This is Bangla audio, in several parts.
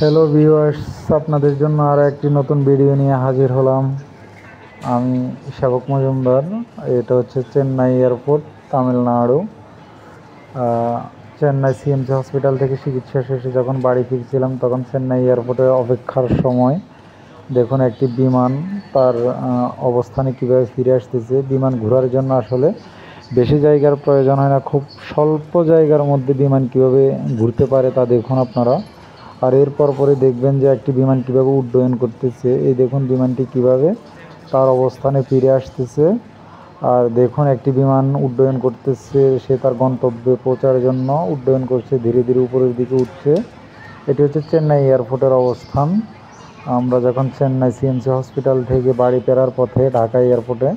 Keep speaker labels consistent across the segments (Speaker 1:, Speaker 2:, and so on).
Speaker 1: হ্যালো ভিউয়ার্স, আপনাদের জন্য আরও একটি নতুন ভিডিও নিয়ে হাজির হলাম। আমি সেবক মজুমদার। এটা হচ্ছে Chennai airport, Tamil Nadu. Chennai CMC hospital থেকে চিকিৎসা শেষে যখন বাড়ি ফিরছিলাম তখন চেন্নাই এয়ারপোর্টে অপেক্ষার সময় দেখুন একটি বিমান তার অবস্থানে কীভাবে ফিরে আসতেছে। বিমান ঘোরার জন্য আসলে বেশি জায়গার প্রয়োজন হয় না, খুব স্বল্প জায়গার মধ্যে বিমান কীভাবে ঘুরতে পারে তা দেখুন আপনারা। আর এর পরে দেখবেন যে একটি বিমান কীভাবে উড্ডয়ন করতেছে। এই দেখুন বিমানটি কীভাবে তার অবস্থানে ফিরে আসতেছে। আর দেখুন একটি বিমান উড্ডয়ন করতেছে, সে তার গন্তব্যে পৌঁছার জন্য উড্ডয়ন করছে, ধীরে ধীরে উপরের দিকে উঠছে। এটি হচ্ছে চেন্নাই এয়ারপোর্টের অবস্থান। আমরা যখন চেন্নাই সিএমসি হসপিটাল থেকে বাড়ি ফেরার পথে ঢাকা এয়ারপোর্টে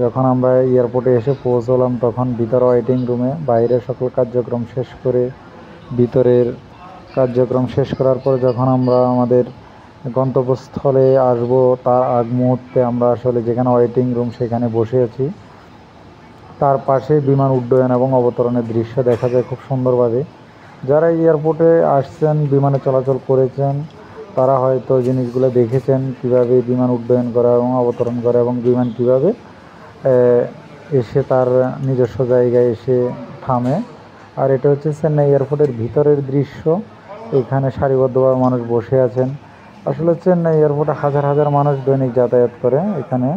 Speaker 1: যখন আমরা এয়ারপোর্টে এসে পৌঁছলাম তখন ভিতর ওয়েটিং রুমে বাইরে সকল কার্যক্রম শেষ করে ভিতরের কার্যক্রম শেষ করার পর যখন আমরা আমাদের গন্তব্যস্থলে আসব তার আগ মুহূর্তে আমরা আসলে যেখানে ওয়েটিং রুম সেখানে বসে আছি। তার পাশে বিমান উড্ডয়ন এবং অবতরণের দৃশ্য দেখা যায় খুব সুন্দরভাবে। যারা এয়ারপোর্টে আসছেন, বিমানে চলাচল করেছেন, তারা হয়তো জিনিসগুলো দেখেছেন, কিভাবে বিমান উড্ডয়ন করা এবং অবতরণ করা এবং বিমান কিভাবে এসে তার নিজস্ব জায়গায় এসে থামে। আর এটা হচ্ছে চেন্নাই এয়ারপোর্টের ভিতরের দৃশ্য। এখানে সারিবদ্ধভাবে মানুষ বসে আছেন। আসলে চেন্নাই এয়ারপোর্টে হাজার হাজার মানুষ দৈনিক যাতায়াত করে এখানে।